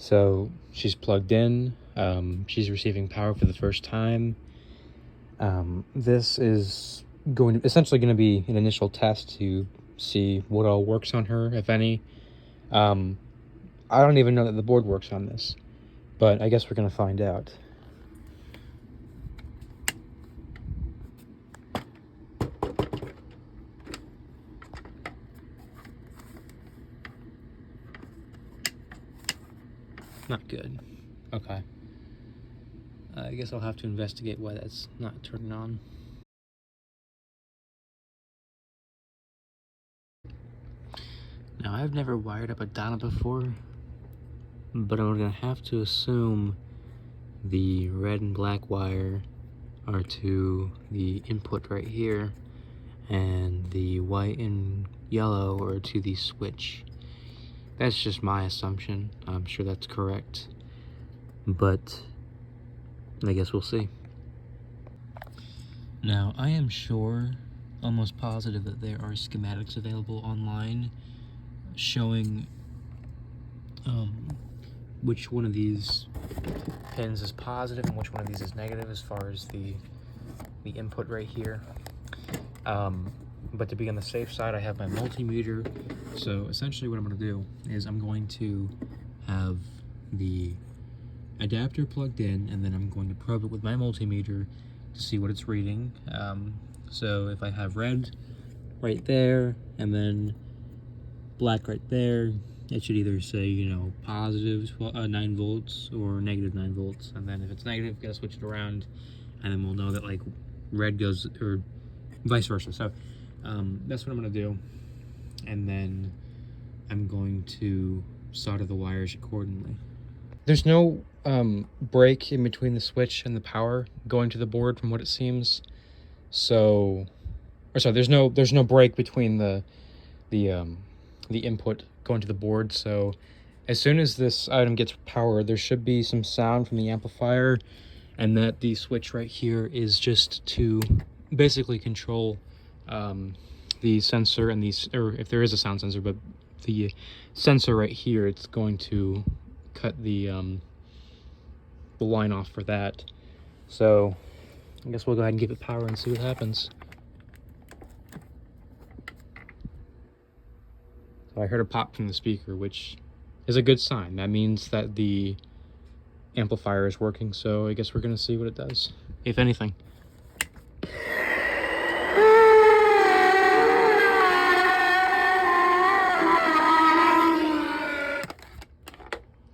So she's plugged in. She's receiving power for the first time. This is essentially going to be an initial test to see what all works on her, if any. I don't even know that the board works on this, but I guess we're going to find out. Not good. Okay. I guess I'll have to investigate why that's not turning on. Now, I've never wired up a Donna before, but I'm gonna have to assume the red and black wire are to the input right here, and the white and yellow are to the switch. That's just my assumption. I'm sure that's correct, but I guess we'll see. Now, I am sure, almost positive, that there are schematics available online showing which one of these pins is positive and which one of these is negative as far as the input right here. But to be on the safe side, I have my multimeter. So essentially what I'm going to do is I'm going to have the adapter plugged in, and then I'm going to probe it with my multimeter to see what it's reading. So if I have red right there and then black right there, it should either say, you know, positive 9 volts or negative 9 volts. And then if it's negative, gotta switch it around, and then we'll know that like red goes, or vice versa. So that's what I'm gonna do. And then I'm going to solder the wires accordingly. There's no break in between the switch and the power going to the board, from what it seems. So, or sorry, there's no break between the input going to the board. So as soon as this item gets power, there should be some sound from the amplifier, and that the switch right here is just to basically control the sensor and these, or if there is a sound sensor, but the sensor right here, it's going to cut the line off for that. So I guess we'll go ahead and give it power and see what happens. So I heard a pop from the speaker, which is a good sign. That means that the amplifier is working, so I guess we're gonna see what it does, if anything.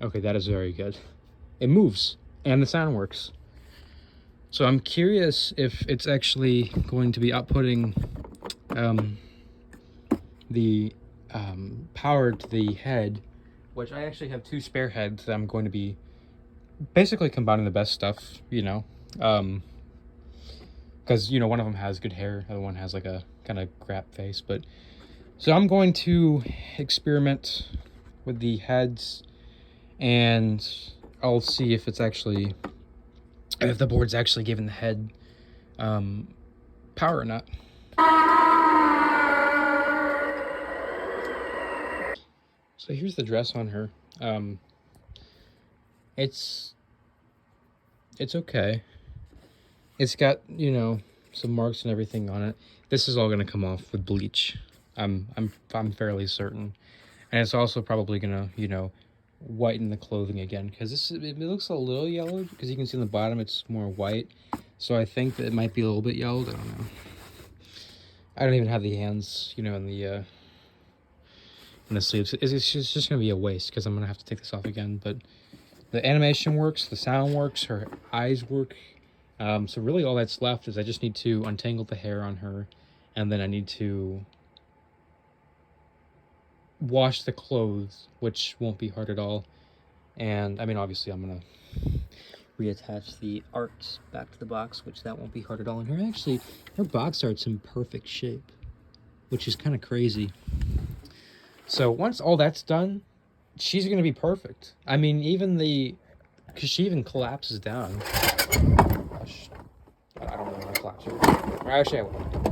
Okay, that is very good. It moves, and the sound works. So I'm curious if it's actually going to be outputting the power to the head, which I actually have 2 spare heads that I'm going to be basically combining the best stuff, you know, because, you know, one of them has good hair, the other one has like a kind of crap face. But so I'm going to experiment with the heads, and I'll see if it's actually, if the board's actually giving the head power or not. So here's the dress on her. It's okay. It's got, you know, some marks and everything on it. This is all gonna come off with bleach. I'm fairly certain, and it's also probably gonna, you know, whiten the clothing again, because it looks a little yellowed, because you can see on the bottom it's more white. So I think that it might be a little bit yellowed. I don't know. I don't even have the hands, you know, in the sleeves. It's just gonna be a waste, because I'm gonna have to take this off again. But the animation works, the sound works, her eyes work. So really all that's left is I just need to untangle the hair on her, and then I need to wash the clothes, which won't be hard at all. And I mean, obviously I'm gonna reattach the arts back to the box, which that won't be hard at all. And her box art's in perfect shape, which is kind of crazy. So once all that's done, she's gonna be perfect. I mean, because she even collapses down. Gosh, I don't know how to collapse her. Or actually, I won't.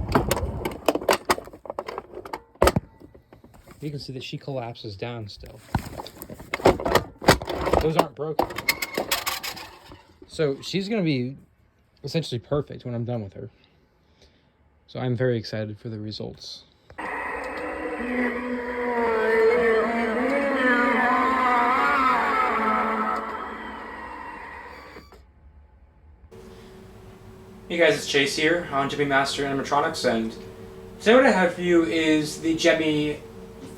You can see that she collapses down still. those aren't broken. So she's going to be essentially perfect when I'm done with her. So I'm very excited for the results. Hey guys, it's Chase here on Gemmy Master Animatronics, and today what I have for you is the Gemmy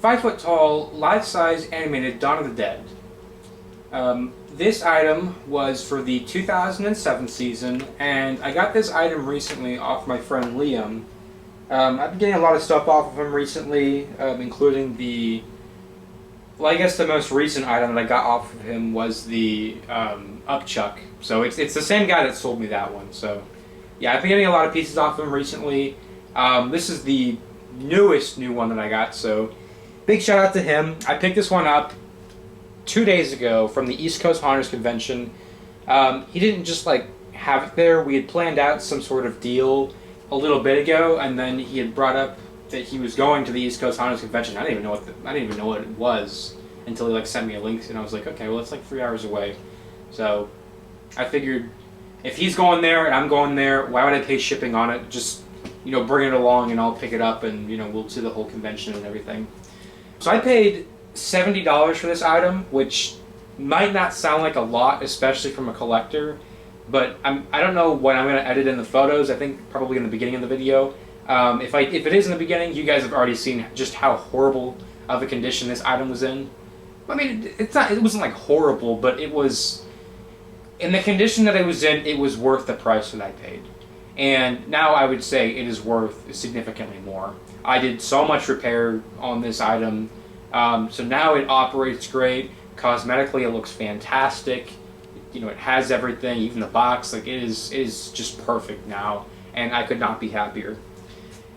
5-foot tall, life-size animated Dawn of the Dead. This item was for the 2007 season, and I got this item recently off my friend Liam. I've been getting a lot of stuff off of him recently, including the... Well, I guess the most recent item that I got off of him was the Upchuck. So it's the same guy that sold me that one, so... Yeah, I've been getting a lot of pieces off of him recently. This is the newest new one that I got, so big shout out to him. I picked this one up 2 days ago from the East Coast Haunters Convention. He didn't just like have it there. We had planned out some sort of deal a little bit ago, and then he had brought up that he was going to the East Coast Haunters Convention. I didn't even know what it was until he like sent me a link, and I was like, okay, well it's like 3 hours away. So I figured, if he's going there and I'm going there, why would I pay shipping on it? Just, you know, bring it along and I'll pick it up and, you know, we'll see the whole convention and everything. So I paid $70 for this item, which might not sound like a lot, especially from a collector, but I don't know when I'm going to edit in the photos. I think probably in the beginning of the video. If it is in the beginning, you guys have already seen just how horrible of a condition this item was in. I mean, it wasn't like horrible, but it was... In the condition that it was in, it was worth the price that I paid. And now I would say it is worth significantly more. I did so much repair on this item, so now it operates great. Cosmetically, it looks fantastic. You know, it has everything, even the box. Like, it is just perfect now, and I could not be happier.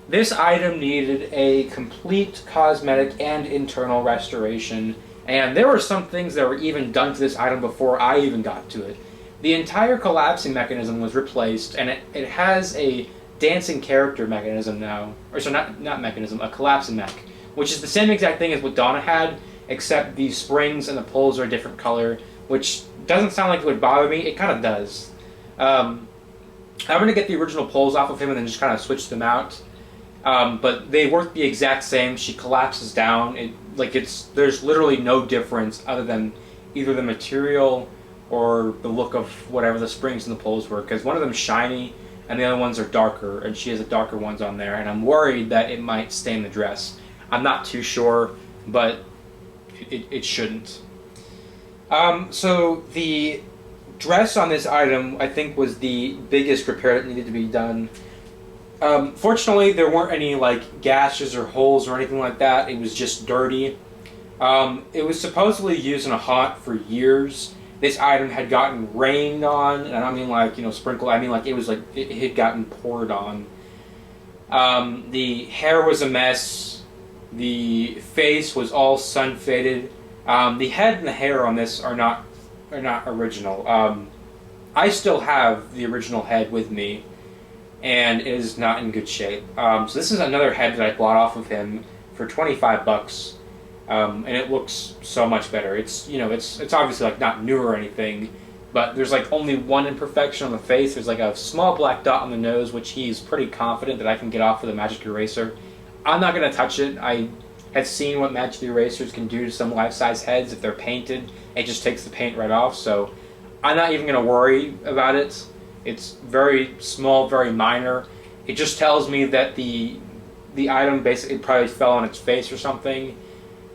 This item needed a complete cosmetic and internal restoration, and there were some things that were even done to this item before I even got to it. The entire collapsing mechanism was replaced, and it has a dancing character mechanism now. Or so not mechanism, a collapsing mech, which is the same exact thing as what Donna had, except the springs and the poles are a different color, which doesn't sound like it would bother me. It kind of does. I'm going to get the original poles off of him and then just kind of switch them out. But they work the exact same. She collapses down. There's literally no difference other than either the material or the look of whatever the springs and the poles were, because one of them's shiny and the other ones are darker, and she has the darker ones on there, and I'm worried that it might stain the dress. I'm not too sure, but it shouldn't. So the dress on this item, I think, was the biggest repair that needed to be done. Fortunately, there weren't any like gashes or holes or anything like that. It was just dirty. It was supposedly used in a haunt for years. This item had gotten rained on, and I don't mean like, you know, sprinkled. I mean like it was like it had gotten poured on. The hair was a mess. The face was all sun faded. The head and the hair on this are not original. I still have the original head with me, and it is not in good shape. So this is another head that I bought off of him for $25. And it looks so much better. It's, you know, it's obviously like not new or anything, but there's like only one imperfection on the face. There's like a small black dot on the nose, which he's pretty confident that I can get off with a magic eraser. I'm not going to touch it. I have seen what magic erasers can do to some life-size heads. If they're painted, it just takes the paint right off, so I'm not even going to worry about it. It's very small, very minor. It just tells me that the item basically probably fell on its face or something.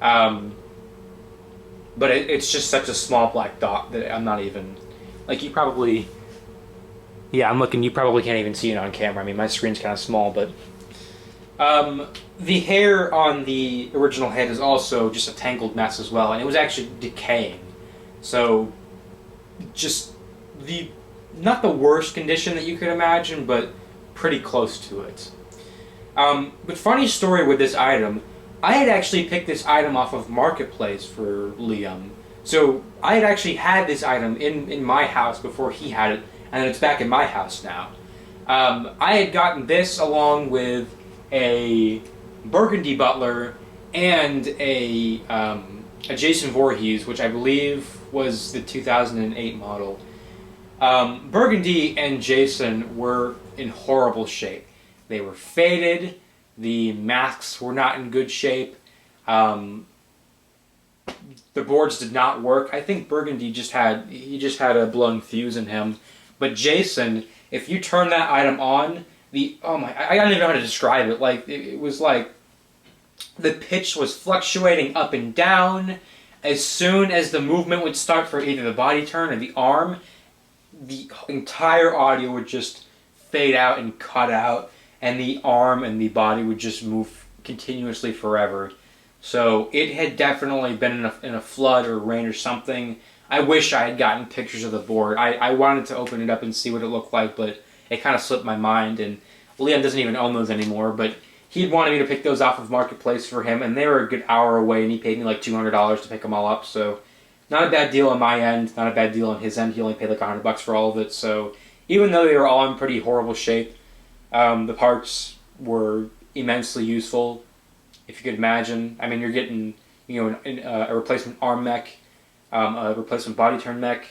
But it's just such a small black dot that I'm not even, like, you probably, yeah, I'm looking, you probably can't even see it on camera. I mean, my screen's kind of small, but, the hair on the original head is also just a tangled mess as well, and it was actually decaying. So, just not the worst condition that you could imagine, but pretty close to it. But funny story with this item, I had actually picked this item off of Marketplace for Liam. So I had actually had this item in my house before he had it, and then it's back in my house now. I had gotten this along with a Burgundy Butler and a Jason Voorhees, which I believe was the 2008 model. Burgundy and Jason were in horrible shape. They were faded. The masks were not in good shape. The boards did not work. I think Burgundy just had a blown fuse in him. But Jason, if you turn that item on, I don't even know how to describe it. Like it was like the pitch was fluctuating up and down. As soon as the movement would start for either the body turn or the arm, the entire audio would just fade out and cut out, and the arm and the body would just move continuously forever. So it had definitely been in a flood or rain or something. I wish I had gotten pictures of the board. I wanted to open it up and see what it looked like, but it kind of slipped my mind, and Liam doesn't even own those anymore, but he'd wanted me to pick those off of Marketplace for him, and they were a good hour away, and he paid me like $200 to pick them all up, so not a bad deal on my end, not a bad deal on his end. He only paid like $100 for all of it, so even though they were all in pretty horrible shape, the parts were immensely useful, if you could imagine. I mean, you're getting, a replacement arm mech, a replacement body turn mech,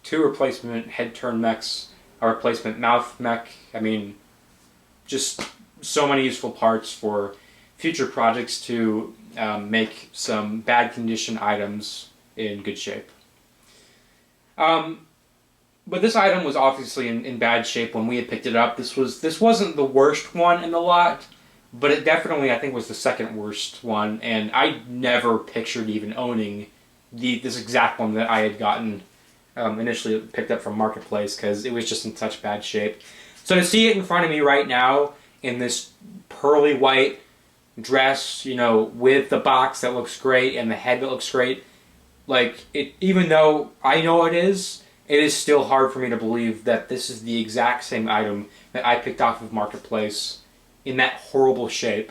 2 replacement head turn mechs, a replacement mouth mech. I mean, just so many useful parts for future projects to make some bad condition items in good shape. But this item was obviously in bad shape when we had picked it up. This wasn't the worst one in the lot, but it definitely, I think, was the second worst one, and I never pictured even owning this exact one that I had gotten initially picked up from Marketplace, because it was just in such bad shape. So to see it in front of me right now in this pearly white dress, with the box that looks great and the head that looks great, like, even though I know it is still hard for me to believe that this is the exact same item that I picked off of Marketplace in that horrible shape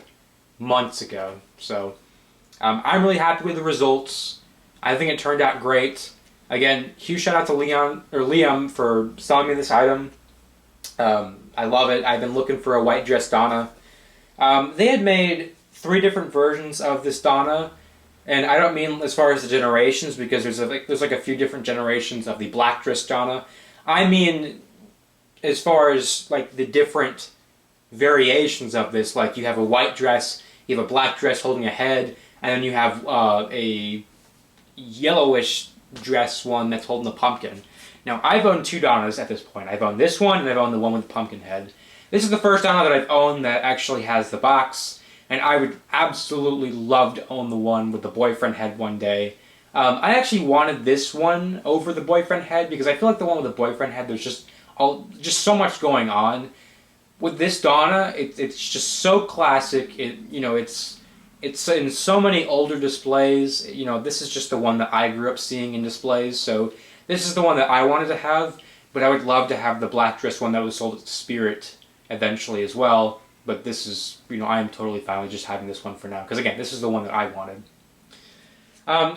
months ago. So I'm really happy with the results. I think it turned out great. Again, huge shout out to Liam for selling me this item. I love it. I've been looking for a white dress Donna. They had made 3 different versions of this Donna, and I don't mean as far as the generations, because there's like a few different generations of the black dress Donna. I mean as far as like the different variations of this. Like, you have a white dress, you have a black dress holding a head, and then you have a yellowish dress one that's holding a pumpkin. Now, I've owned 2 Donnas at this point. I've owned this one, and I've owned the one with the pumpkin head. This is the first Donna that I've owned that actually has the box, and I would absolutely love to own the one with the boyfriend head one day. I actually wanted this one over the boyfriend head, because I feel like the one with the boyfriend head, there's just so much going on. With this Donna, it's just so classic. It's in so many older displays. This is just the one that I grew up seeing in displays, so this is the one that I wanted to have, but I would love to have the black dress one that was sold at Spirit eventually as well. But this is, I am totally fine with just having this one for now, because again, this is the one that I wanted.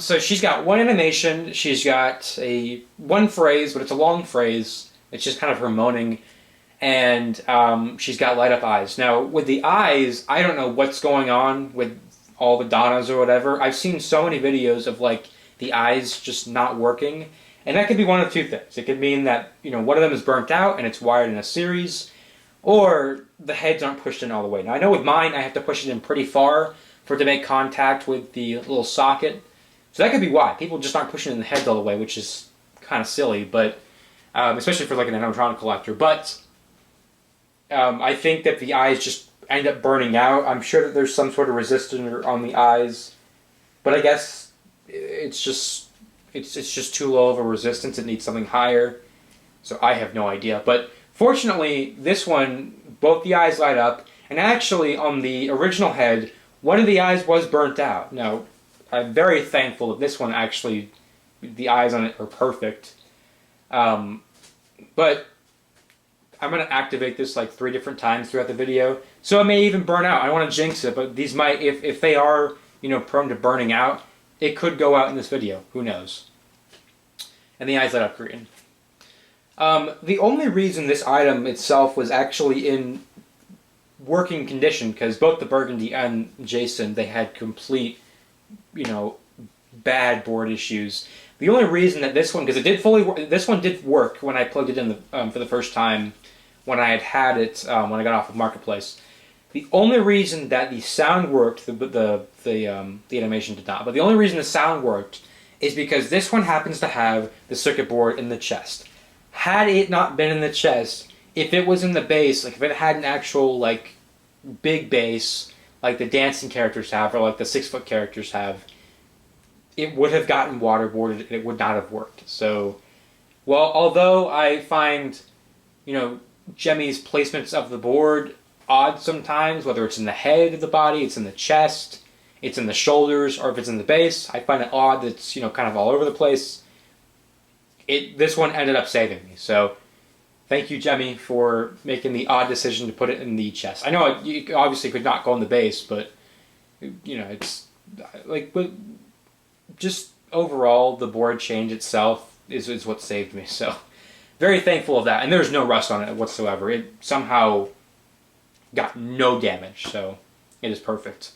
So she's got one animation, she's got one phrase, but it's a long phrase. It's just kind of her moaning, and she's got light up eyes. Now, with the eyes, I don't know what's going on with all the Donnas or whatever. I've seen so many videos of like the eyes just not working, and that could be one of 2 things. It could mean that, one of them is burnt out and it's wired in a series, or the heads aren't pushed in all the way. Now, I know with mine, I have to push it in pretty far for it to make contact with the little socket. So that could be why. People just aren't pushing in the heads all the way, which is kind of silly, but especially for like an animatronic collector. But I think that the eyes just end up burning out. I'm sure that there's some sort of resistor on the eyes, but I guess it's just too low of a resistance. It needs something higher. So I have no idea. But fortunately, this one, both the eyes light up, and actually on the original head, one of the eyes was burnt out. Now, I'm very thankful that this one actually, the eyes on it are perfect. But I'm going to activate this like 3 different times throughout the video, so it may even burn out. I don't want to jinx it, but these might, if they are, prone to burning out, it could go out in this video. Who knows? And the eyes light up green. The only reason this item itself was actually in working condition, because both the Burgundy and Jason, they had complete, bad board issues. The only reason that this one, because it did this one did work when I plugged it in for the first time when I had it when I got off of Marketplace. The only reason that the sound worked, the animation did not, but the only reason the sound worked is because this one happens to have the circuit board in the chest. Had it not been in the chest, if it was in the base, like if it had an actual like big base, like the dancing characters have, or like the 6-foot characters have, it would have gotten waterboarded and it would not have worked. So, well, although I find, Gemmy's placements of the board odd sometimes, whether it's in the head of the body, it's in the chest, it's in the shoulders, or if it's in the base, I find it odd that it's, kind of all over the place. This one ended up saving me. So, thank you, Gemmy, for making the odd decision to put it in the chest. I know you obviously could not go in the base, but, it's like, just overall, the board change itself is what saved me. So, very thankful of that. And there's no rust on it whatsoever. It somehow got no damage, so it is perfect.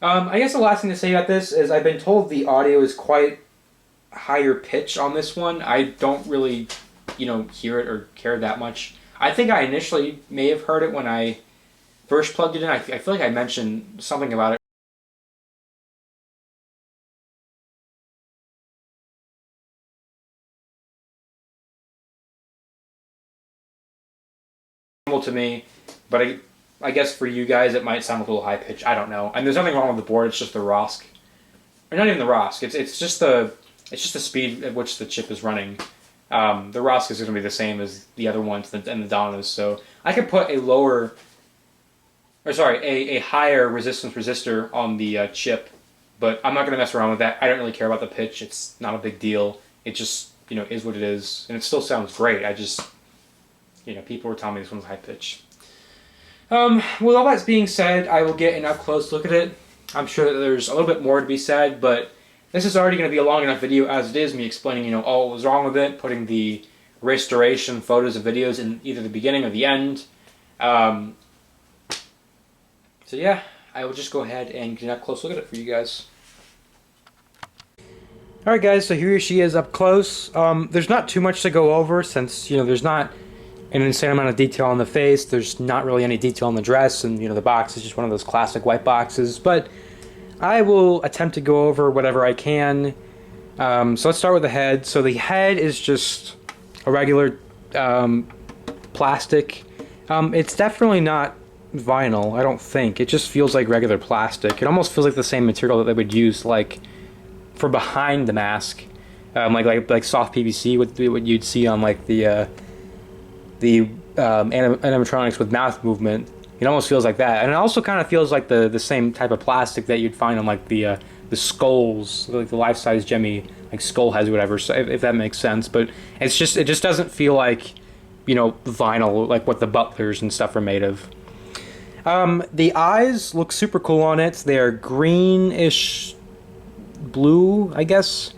I guess the last thing to say about this is I've been told the audio is quite higher pitch on this one. I don't really, hear it or care that much. I think I initially may have heard it when I first plugged it in. I feel like I mentioned something about it to me, but I guess for you guys it might sound a little high pitched. I don't know. And there's nothing wrong with the board. It's just the ROSC, or not even the ROSC. It's just the speed at which the chip is running. The ROSC is going to be the same as the other ones and the Donnas. So I could put a higher resistance resistor on the chip, but I'm not going to mess around with that. I don't really care about the pitch. It's not a big deal. It just is what it is, and it still sounds great. I just people were telling me this one's high pitch. With all that being said, I will get an up-close look at it. I'm sure that there's a little bit more to be said, but this is already going to be a long enough video as it is, me explaining, all what was wrong with it, putting the restoration photos and videos in either the beginning or the end. So yeah, I will just go ahead and get an up-close look at it for you guys. Alright guys, so here she is up close. There's not too much to go over since, there's not an insane amount of detail on the face. There's not really any detail on the dress, and the box is just one of those classic white boxes. But I will attempt to go over whatever I can. So let's start with the head. So the head is just a regular plastic. It's definitely not vinyl, I don't think. It just feels like regular plastic. It almost feels like the same material that they would use like for behind the mask, like soft PVC, what you'd see on like the animatronics with mouth movement. It almost feels like that, and it also kind of feels like the same type of plastic that you'd find on like the skulls, like the life-size Gemmy like skull has, whatever. So if that makes sense, but it just doesn't feel like vinyl, like what the butlers and stuff are made of. The eyes look super cool on it. They are greenish blue, I guess,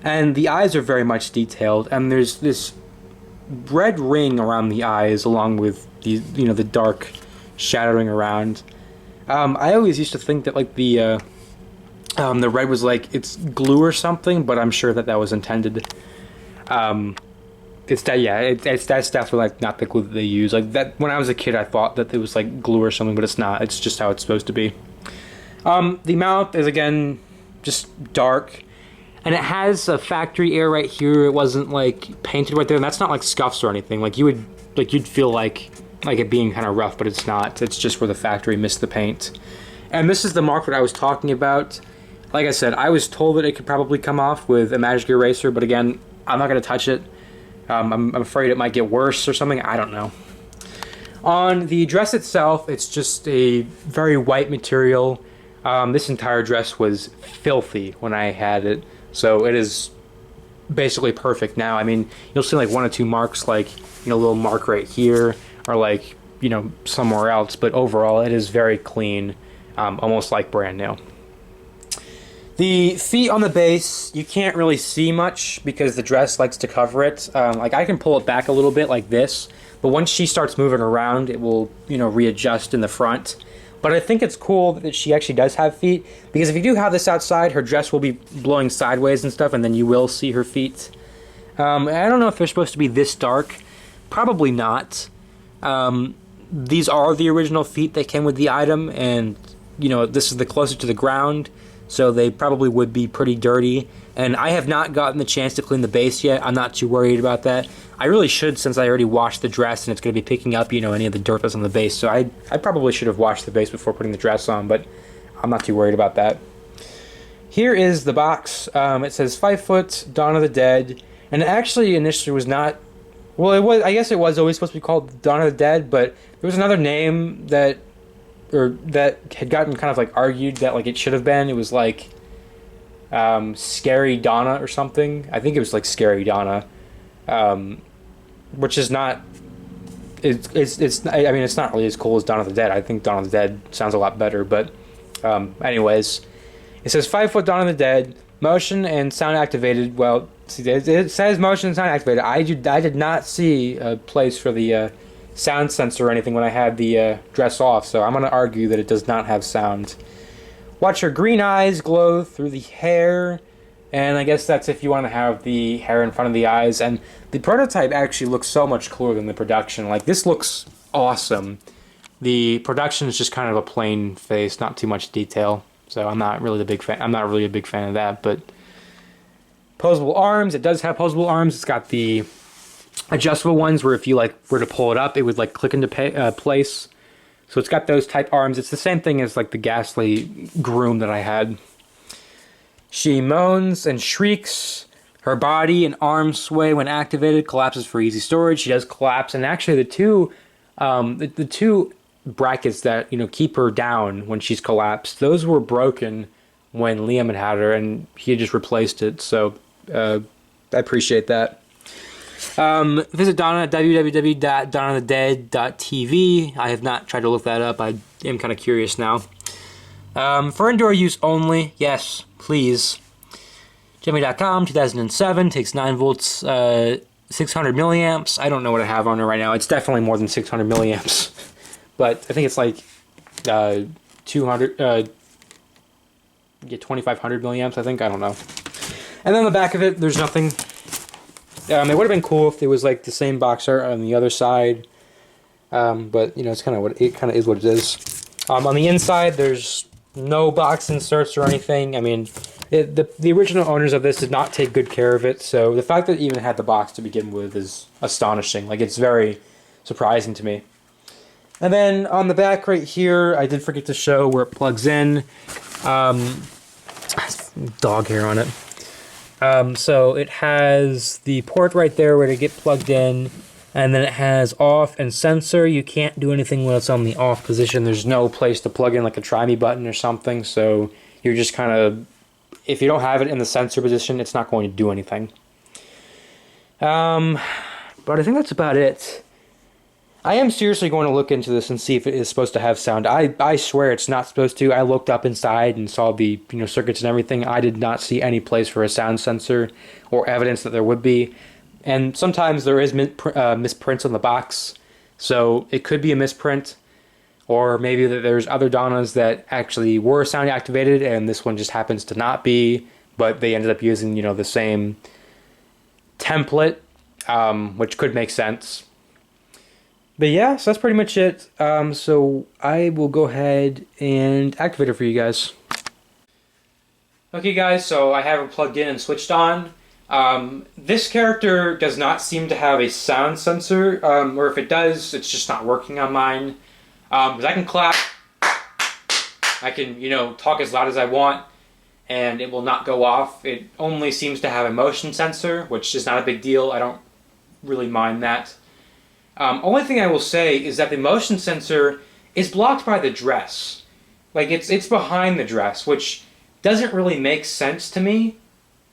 and the eyes are very much detailed, and there's this red ring around the eyes along with the the dark shadowing around. I always used to think that like the red was like it's glue or something, but I'm sure that was intended. That's definitely like not the glue that they use. Like that, when I was a kid, I thought that it was like glue or something, but it's not. It's just how it's supposed to be. The mouth is again just dark, and it has a factory air right here. It wasn't like painted right there, and that's not like scuffs or anything. Like you'd feel like it being kind of rough, but it's not. It's just where the factory missed the paint. And this is the mark that I was talking about. Like I said, I was told that it could probably come off with a magic eraser, but again, I'm not going to touch it. I'm afraid it might get worse or something. I don't know. On the dress itself, it's just a very white material. This entire dress was filthy when I had it, so it is basically perfect now. I mean, you'll see like one or two marks, like a little mark right here, or like somewhere else, but overall it is very clean, almost like brand new. The feet on the base, you can't really see much because the dress likes to cover it. Like I can pull it back a little bit like this, but once she starts moving around, it will readjust in the front. But I think it's cool that she actually does have feet, because if you do have this outside, her dress will be blowing sideways and stuff, and then you will see her feet. I don't know if they're supposed to be this dark. Probably not. These are the original feet that came with the item, and this is the closest to the ground, so they probably would be pretty dirty. And I have not gotten the chance to clean the base yet. I'm not too worried about that. I really should, since I already washed the dress and it's going to be picking up, any of the dirt that's on the base. So I probably should have washed the base before putting the dress on, but I'm not too worried about that. Here is the box. It says 5 foot, Dawn of the Dead, and it actually initially was not. Well, it was. I guess it was always supposed to be called Dawn of the Dead, but there was another name that had gotten kind of like argued that like it should have been. It was like Scary Donna or something. I think it was like Scary Donna, which is not. It's. I mean, it's not really as cool as Dawn of the Dead. I think Dawn of the Dead sounds a lot better. But, anyways, it says 5 foot Dawn of the Dead, motion and sound activated. Well, see, it says motion and sound activated. I did not see a place for the sound sensor or anything when I had the dress off, so I'm going to argue that it does not have sound. Watch her green eyes glow through the hair, and I guess that's if you want to have the hair in front of the eyes. And the prototype actually looks so much cooler than the production. Like, this looks awesome. The production is just kind of a plain face, not too much detail, so I'm not really a big fan of that. But posable arms, it does have posable arms. It's got the adjustable ones where if you were to pull it up, it would click into place. So it's got those type arms. It's the same thing as the ghastly groom that I had. She moans and shrieks. Her body and arms sway when activated. Collapses for easy storage. She does collapse, and actually the two brackets that keep her down when she's collapsed, those were broken when Liam had her, and he had just replaced it. So I appreciate that. Visit Donna at www.donnathedead.tv. I have not tried to look that up. I am kind of curious now. For indoor use only, yes, please. Gemmy.com, 2007, takes 9 volts, 600 milliamps. I don't know what I have on it right now. It's definitely more than 600 milliamps. But I think it's 200, 2500 milliamps, I think. I don't know. And then the back of it, there's nothing. It would have been cool if it was the same box art on the other side, but it's kind of what it is. What it is. On the inside, there's no box inserts or anything. I mean, the original owners of this did not take good care of it, so the fact that it even had the box to begin with is astonishing. It's very surprising to me. And then on the back right here, I did forget to show where it plugs in. Dog hair on it. So it has the port right there where to get plugged in, and then it has off and sensor. You can't do anything when it's on the off position. There's no place to plug in a try me button or something, so you're just kind of, if you don't have it in the sensor position, it's not going to do anything. But I think that's about it. I am seriously going to look into this and see if it is supposed to have sound. I swear it's not supposed to. I looked up inside and saw the circuits and everything. I did not see any place for a sound sensor or evidence that there would be. And sometimes there is misprints on the box, so it could be a misprint, or maybe that there's other Donnas that actually were sound activated and this one just happens to not be, but they ended up using the same template, which could make sense. But yeah, so that's pretty much it. So I will go ahead and activate it for you guys. Okay guys, so I have it plugged in and switched on. This character does not seem to have a sound sensor, or if it does, it's just not working on mine. Because I can clap, I can, talk as loud as I want, and it will not go off. It only seems to have a motion sensor, which is not a big deal. I don't really mind that. Only thing I will say is that the motion sensor is blocked by the dress. It's behind the dress, which doesn't really make sense to me,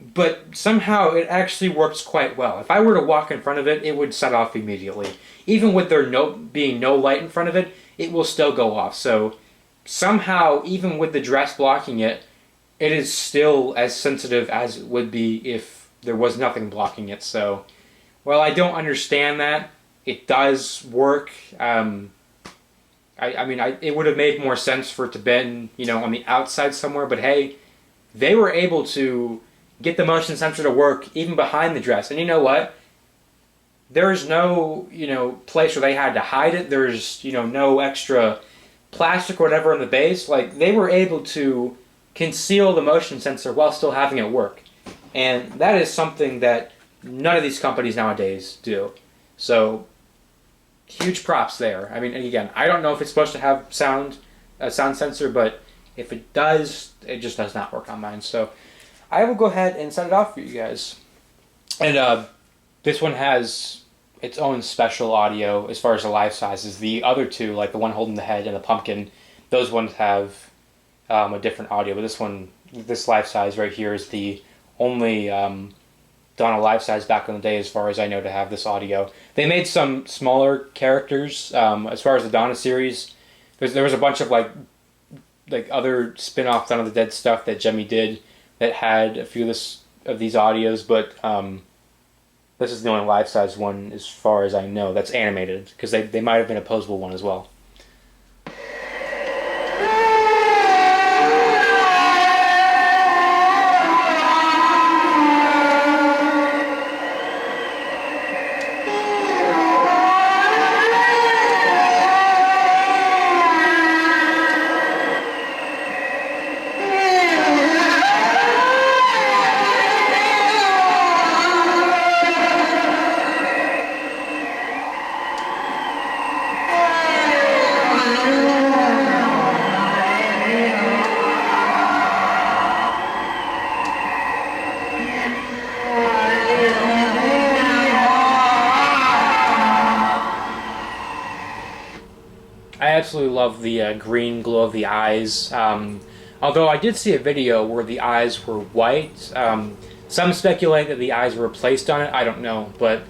but somehow it actually works quite well. If I were to walk in front of it, it would set off immediately. Even with there being no light in front of it, it will still go off. So somehow, even with the dress blocking it, it is still as sensitive as it would be if there was nothing blocking it. So, well, I don't understand that. It does work. It would have made more sense for it to been, on the outside somewhere, but hey, they were able to get the motion sensor to work even behind the dress. And you know what? There's no, place where they had to hide it. There's, no extra plastic or whatever in the base. Like, they were able to conceal the motion sensor while still having it work. And that is something that none of these companies nowadays do. So, huge props there. I mean, again, I don't know if it's supposed to have a sound sensor, but if it does, it just does not work on mine. So, I will go ahead and set it off for you guys. And this one has its own special audio as far as the life sizes. The other two, like the one holding the head and the pumpkin, those ones have a different audio. But this life size right here is the only Donna life size back in the day, as far as I know, to have this audio. They made some smaller characters as far as the Donna series. There was a bunch of like other spin-off Dawn of the Dead stuff that Gemmy did that had a few of these audios, but this is the only life-size one as far as I know that's animated, because they might have been a posable one as well. I absolutely love the green glow of the eyes. Although I did see a video where the eyes were white. Some speculate that the eyes were replaced on it. I don't know, but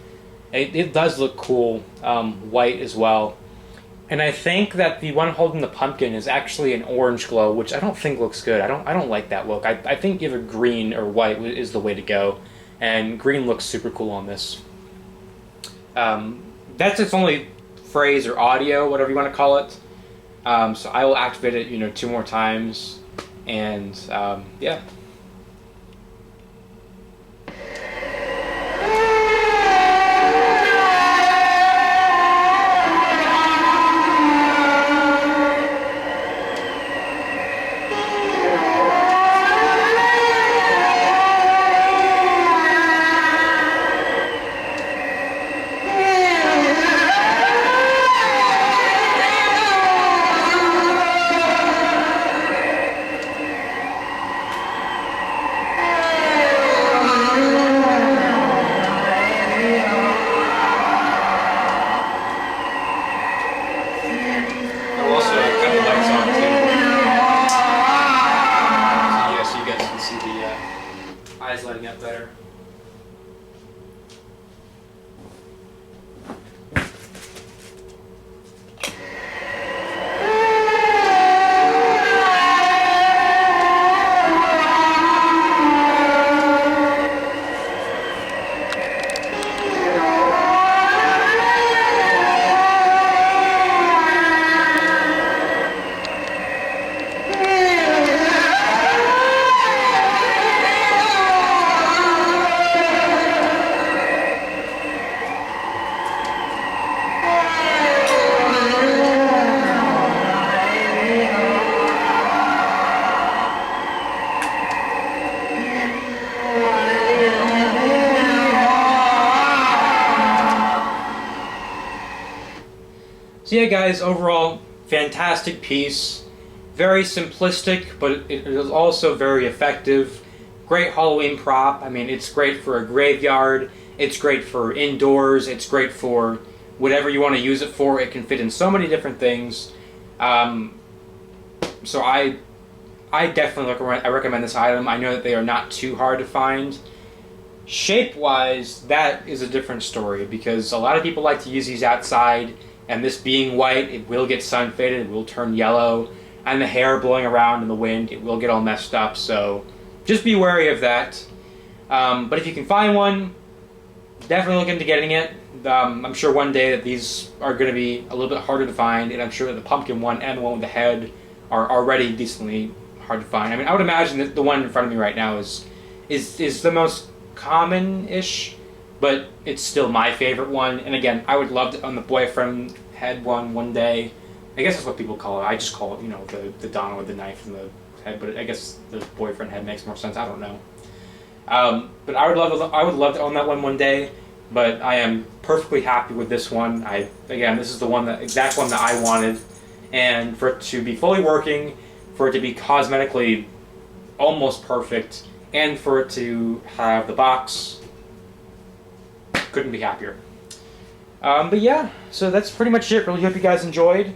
it does look cool, white as well. And I think that the one holding the pumpkin is actually an orange glow, which I don't think looks good. I don't like that look. I think either green or white is the way to go, and green looks super cool on this. That's its only phrase or audio, whatever you want to call it. So I will activate it, 2 more times, and yeah. Eyes lighting up better. So yeah, guys, overall, fantastic piece. Very simplistic, but it is also very effective. Great Halloween prop. I mean, it's great for a graveyard. It's great for indoors. It's great for whatever you want to use it for. It can fit in so many different things. So I definitely recommend this item. I know that they are not too hard to find. Shape-wise, that is a different story, because a lot of people like to use these outside, and this being white, it will get sun faded, it will turn yellow, and the hair blowing around in the wind, it will get all messed up, so just be wary of that. But if you can find one, definitely look into getting it. I'm sure one day that these are going to be a little bit harder to find, and I'm sure that the pumpkin one and the one with the head are already decently hard to find. I mean, I would imagine that the one in front of me right now is the most common-ish, but it's still my favorite one. And again, I would love to own the boyfriend head one day. I guess that's what people call it. I just call it, you know, the Donna with the knife and the head, but I guess the boyfriend head makes more sense. I don't know. But I would love to own that one day. But I am perfectly happy with this one. Again, this is the exact one that I wanted, and for it to be fully working, for it to be cosmetically almost perfect, and for it to have the box, couldn't be happier. But yeah, so that's pretty much it. Really hope you guys enjoyed.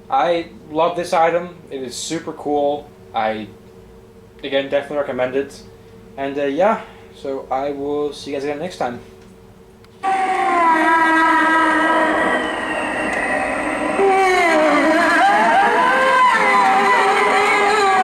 I love this item. It is super cool. I, again, definitely recommend it. And yeah, so I will see you guys again next time.